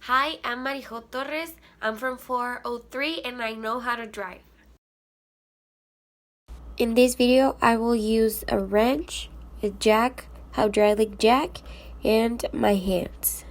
Hi, I'm Marijo Torres. I'm from 403 and I know how to drive. In this video, I will use a wrench, a jack, hydraulic jack, and my hands.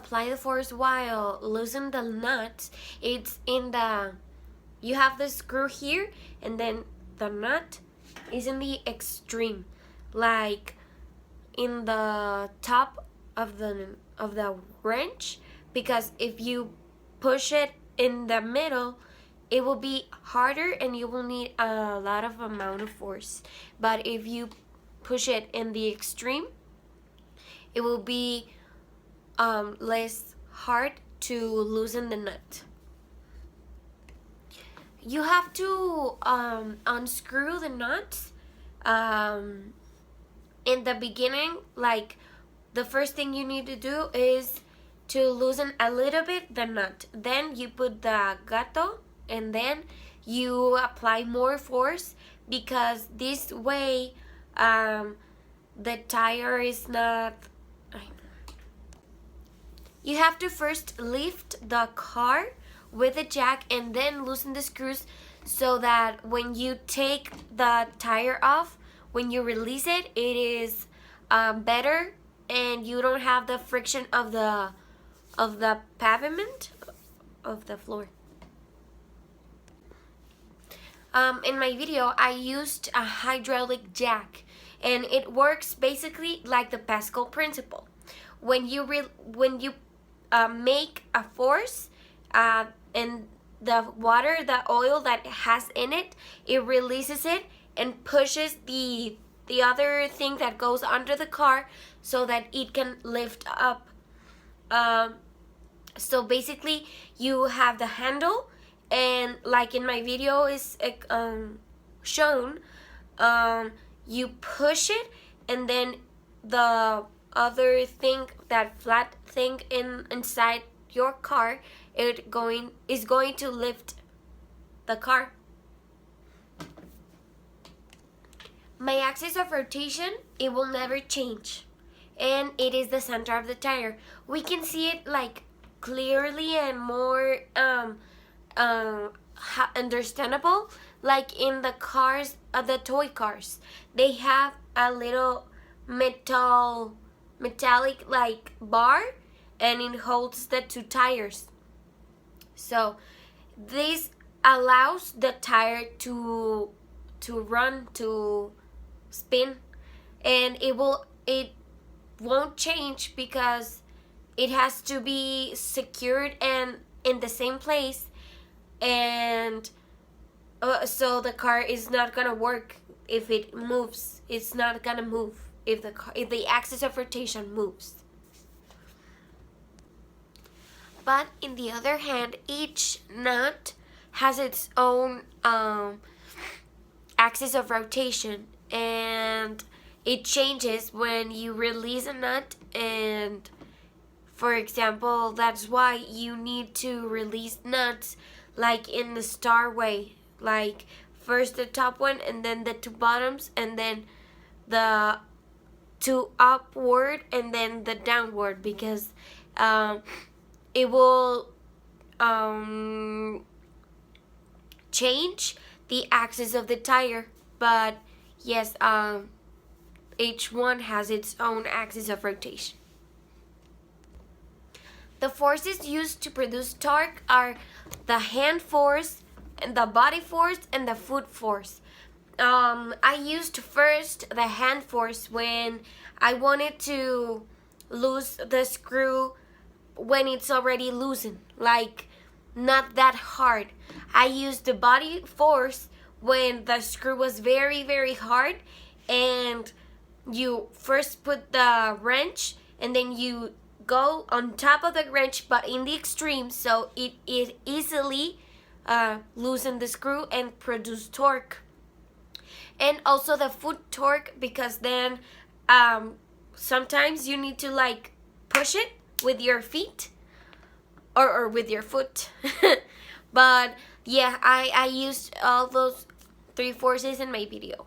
apply the force while loosening the nut, it's in the, you have the screw here, and then the nut is in the extreme, like in the top of the wrench, because if you push it in the middle, it will be harder and you will need a lot of amount of force. But if you push it in the extreme, it will be less hard to loosen the nut. You have to unscrew the nuts in the beginning. Like, the first thing you need to do is to loosen a little bit the nut. Then you put the gato, and then you apply more force, because this way the tire is not. You have to first lift the car with the jack and then loosen the screws, so that when you take the tire off, when you release it, it is better, and you don't have the friction of the pavement, of the floor. In my video, I used a hydraulic jack, and it works basically like the Pascal principle. When you make a force, and the water, the oil that has in it, it releases it and pushes the other thing that goes under the car, so that it can lift up. So basically, you have the handle, and like in my video is shown, you push it, and then the other thing, that flat thing inside your car, is going to lift the car. My axis of rotation, it will never change, and it is the center of the tire. We can see it like clearly and more understandable, like in the cars, the toy cars. They have a little metallic like bar, and it holds the two tires. So this allows the tire to run, to spin, and it won't change, because it has to be secured and in the same place, and so the car is not gonna work if it moves. It's not gonna move if the axis of rotation moves. But in the other hand, each nut has its own axis of rotation, and it changes when you release a nut. And for example, that's why you need to release nuts like in the star way, like first the top one, and then the two bottoms, and then the two upward, and then the downward, because it will change the axis of the tire. But yes, each one has its own axis of rotation. The forces used to produce torque are the hand force, and the body force, and the foot force. I used first the hand force when I wanted to loose the screw when it's already loosened, like not that hard. I used the body force when the screw was very, very hard, and you first put the wrench, and then you go on top of the wrench, but in the extreme, so it easily loosen the screw and produce torque. And also the foot torque, because then sometimes you need to like push it with your feet or with your foot. But yeah, I used all those three forces in my video.